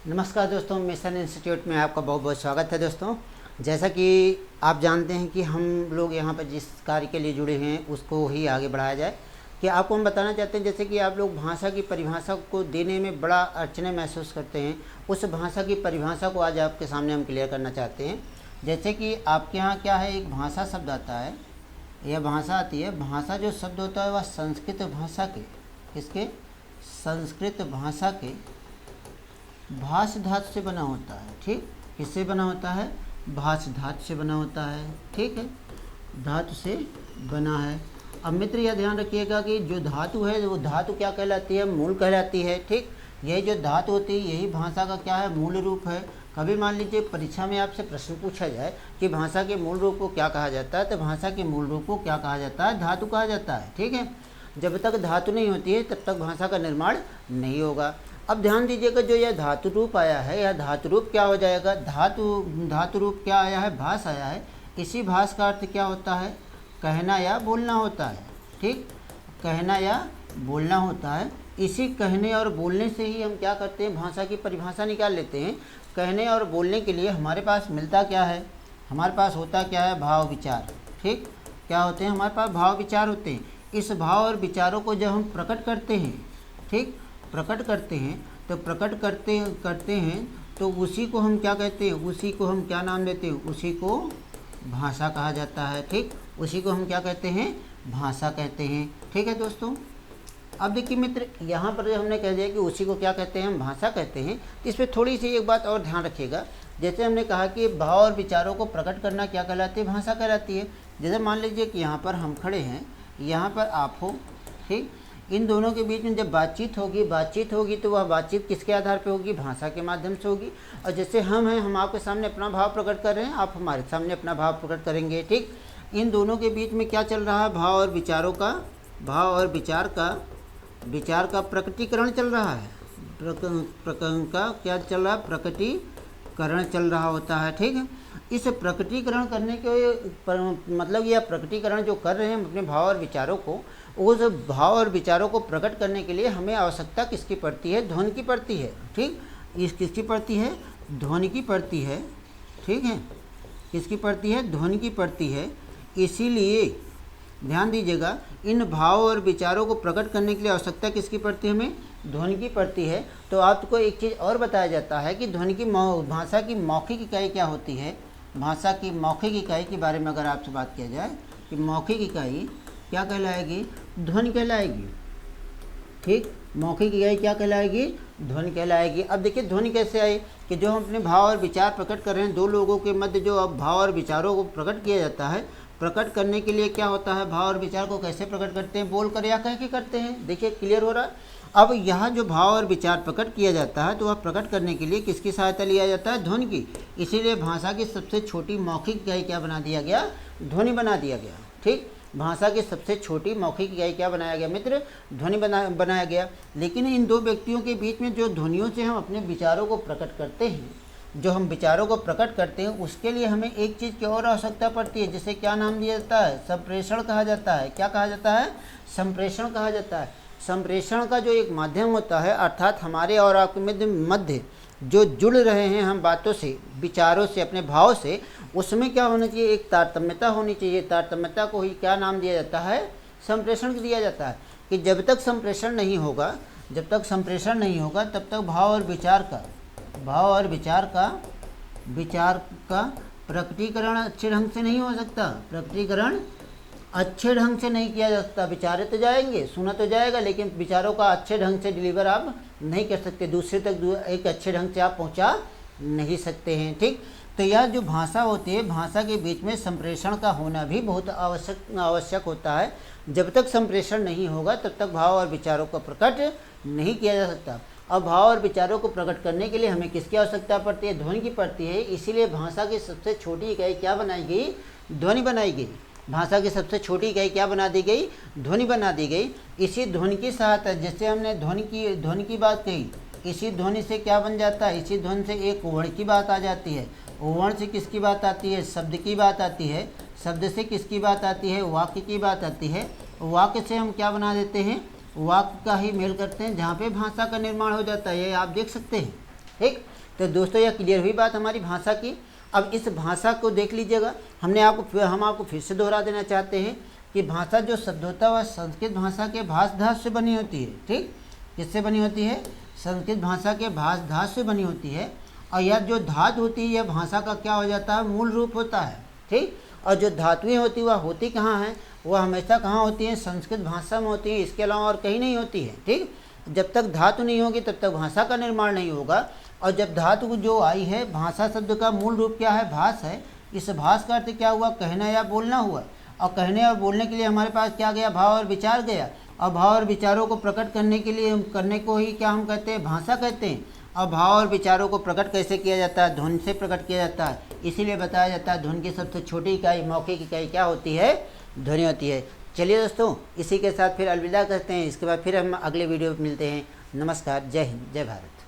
नमस्कार दोस्तों, mission institute में आपका बहुत बहुत स्वागत है। दोस्तों, जैसा कि आप जानते हैं कि हम लोग यहाँ पर जिस कार्य के लिए जुड़े हैं उसको ही आगे बढ़ाया जाए। कि आपको हम बताना चाहते हैं, जैसे कि आप लोग भाषा की परिभाषा को देने में बड़ा अड़चने महसूस करते हैं, उस भाषा की परिभाषा को आज आपके सामने हम क्लियर करना चाहते हैं। जैसे कि आपके यहाँ क्या है, एक भाषा शब्द आता है, यह भाषा आती है। भाषा जो शब्द होता है वह संस्कृत भाषा के, किसके? संस्कृत भाषा के भाष धातु से बना होता है। ठीक, किससे बना होता है? भाष धातु से बना होता है। ठीक है, धातु से बना है। अब मित्र यह ध्यान रखिएगा कि जो धातु है वो धातु क्या कहलाती है? मूल कहलाती है। ठीक, यही जो धातु होती है यही भाषा का क्या है? मूल रूप है। कभी मान लीजिए परीक्षा में आपसे प्रश्न पूछा जाए कि भाषा के मूल रूप को क्या कहा जाता है, तो भाषा के मूल रूप को क्या कहा जाता है? धातु कहा जाता है। ठीक है, जब तक धातु नहीं होती है तब तक भाषा का निर्माण नहीं होगा। अब ध्यान दीजिएगा, जो यह धातु रूप आया है, यह धातु रूप क्या हो जाएगा? धातु रूप क्या आया है? भास आया है। इसी भास का अर्थ क्या होता है? कहना या बोलना होता है। ठीक, कहना या बोलना होता है। इसी कहने और बोलने से ही हम क्या करते हैं? भाषा की परिभाषा निकाल लेते हैं। कहने और बोलने के लिए हमारे पास मिलता क्या है? हमारे पास होता क्या है? भाव विचार। ठीक, क्या होते हैं? हमारे पास भाव विचार होते हैं। इस भाव और विचारों को जब हम प्रकट करते हैं, ठीक, प्रकट करते हैं, तो प्रकट करते हैं तो उसी को हम क्या कहते हैं? उसी को हम क्या नाम देते हैं? उसी को भाषा कहा जाता है। ठीक, उसी को हम क्या कहते हैं? भाषा कहते हैं। ठीक है दोस्तों, अब देखिए मित्र, यहाँ पर हमने कह दिया कि उसी को क्या कहते हैं? हम भाषा कहते हैं। तो इस पर थोड़ी सी एक बात और ध्यान रखिएगा। जैसे हमने कहा कि भाव और विचारों को प्रकट करना क्या कहलाती है? भाषा कहलाती है। जैसे मान लीजिए कि यहाँ पर हम खड़े हैं, यहाँ पर आप हो, ठीक, इन दोनों के बीच में जब बातचीत होगी तो वह बातचीत किसके आधार पे होगी? भाषा के माध्यम से होगी। और जैसे हम हैं, हम आपके सामने अपना भाव प्रकट कर रहे हैं, आप हमारे सामने अपना भाव प्रकट करेंगे। ठीक, इन दोनों के बीच में क्या चल रहा है? भाव और विचार का प्रकटीकरण चल रहा है। का क्या चल रहा है? प्रकटीकरण चल रहा होता है। ठीक है, इस प्रकटीकरण करने के मतलब यह प्रकटीकरण जो कर रहे हैं हम अपने भाव और विचारों को, उस भाव और विचारों को प्रकट करने के लिए हमें आवश्यकता किसकी पड़ती है? ध्वनि की पड़ती है। ठीक, इस किसकी पड़ती है? ध्वनि की पड़ती है। ठीक है, किसकी पड़ती है? ध्वनि की पड़ती है। इसीलिए ध्यान दीजिएगा, इन भाव और विचारों को प्रकट करने के लिए आवश्यकता किसकी पड़ती है? हमें ध्वनि की पड़ती है। तो आपको एक चीज़ और बताया जाता है कि ध्वनि की भाषा की मौखिक इकाई क्या होती है? भाषा की मौखिक इकाई के बारे में अगर आपसे बात किया जाए कि मौखिक इकाई क्या कहलाएगी? ध्वनि कहलाएगी। ठीक, मौखिक इकाई क्या कहलाएगी? ध्वनि कहलाएगी। अब देखिए ध्वनि कैसे आई कि जो हम अपने भाव और विचार प्रकट कर रहे हैं, दो लोगों के मध्य जो अब भाव और विचारों को प्रकट किया जाता है, प्रकट करने के लिए क्या होता है? भाव और विचार को कैसे प्रकट करते हैं? बोल कर या कह के करते हैं। देखिए क्लियर हो रहा है। अब यहाँ जो भाव और विचार प्रकट किया जाता है, तो वह प्रकट करने के लिए किसकी सहायता लिया जाता है? ध्वनि की। इसीलिए भाषा की सबसे छोटी मौखिक इकाई क्या बना दिया गया? ध्वनि बना दिया गया। ठीक, भाषा की सबसे छोटी मौखिक इकाई क्या बनाया गया मित्र? ध्वनि बनाया गया। लेकिन इन दो व्यक्तियों के बीच में जो ध्वनियों से हम अपने विचारों को प्रकट करते हैं, उसके लिए हमें एक चीज़ की और आवश्यकता पड़ती है, जिसे क्या नाम दिया जाता है? संप्रेषण कहा जाता है। क्या कहा जाता है? संप्रेषण कहा जाता है। संप्रेषण का जो एक माध्यम होता है, अर्थात हमारे और आपके मध्य जो जुड़ रहे हैं हम बातों से, विचारों से, अपने भाव से, उसमें क्या होना चाहिए? एक तारतम्यता होनी चाहिए। तारतम्यता को ही क्या नाम दिया जाता है? संप्रेषण दिया जाता है। कि जब तक संप्रेषण नहीं होगा तब तक भाव और विचार का प्रकटीकरण अच्छे ढंग से नहीं हो सकता। प्रकटीकरण अच्छे ढंग से नहीं किया जा सकता। विचारे तो जाएंगे, सुना तो जाएगा, लेकिन विचारों का अच्छे ढंग से डिलीवर आप नहीं कर सकते, दूसरे तक एक अच्छे ढंग से आप पहुंचा नहीं सकते हैं। ठीक, तो यह जो भाषा होती है, भाषा के बीच में संप्रेषण का होना भी बहुत आवश्यक होता है। जब तक संप्रेषण नहीं होगा तब तक भाव और विचारों को प्रकट नहीं किया जा सकता। अब भाव और विचारों को प्रकट करने के लिए हमें किसकी आवश्यकता पड़ती है? ध्वनि की पड़ती है। इसीलिए भाषा की सबसे छोटी इकाई क्या बनाई गई? ध्वनि बनाई गई। भाषा की सबसे छोटी इकाई क्या बना दी गई? ध्वनि बना दी गई। इसी ध्वनि की सहायता, जैसे हमने ध्वनि की बात कही, इसी ध्वनि से क्या बन जाता है? इसी ध्वनि से एक वर्ण की बात आ जाती है। वर्ण से किसकी बात आती है? शब्द की बात आती है। शब्द से किसकी बात आती है? वाक्य की बात आती है। वाक्य से हम क्या बना देते हैं? वाक्य का ही मेल करते हैं, जहाँ पे भाषा का निर्माण हो जाता है। ये आप देख सकते हैं, ठीक। तो दोस्तों यह क्लियर हुई बात हमारी भाषा की। अब इस भाषा को देख लीजिएगा, हम आपको फिर से दोहरा देना चाहते हैं कि भाषा जो शब्द होता है वह संस्कृत भाषा के भाष धातु से बनी होती है। ठीक, किससे बनी होती है? संस्कृत भाषा के भाष धातु से बनी होती है। और यह जो धातु होती है यह भाषा का क्या हो जाता है? मूल रूप होता है। ठीक, और जो धातुएं होती है वह होती कहाँ हैं? वह हमेशा कहाँ होती हैं? संस्कृत भाषा में होती है, इसके अलावा और कहीं नहीं होती है। ठीक, जब तक धातु नहीं होगी तब तक भाषा का निर्माण नहीं होगा। और जब धातु जो आई है, भाषा शब्द का मूल रूप क्या है? भाष है। इस भाष का अर्थ क्या हुआ? कहना या बोलना हुआ। और कहने और बोलने के लिए हमारे पास क्या गया? भाव और विचार गया। और भाव और विचारों को प्रकट करने के लिए करने को ही क्या हम कहते हैं? भाषा कहते हैं। और भाव और विचारों को प्रकट कैसे किया जाता है? ध्वनि से प्रकट किया जाता है। इसीलिए बताया जाता है ध्वनि की सबसे छोटी इकाई, मौखिक इकाई क्या होती है? ध्वनि होती है। चलिए दोस्तों, इसी के साथ फिर अलविदा कहते हैं। इसके बाद फिर हम अगले वीडियो में मिलते हैं। नमस्कार, जय हिंद, जय भारत।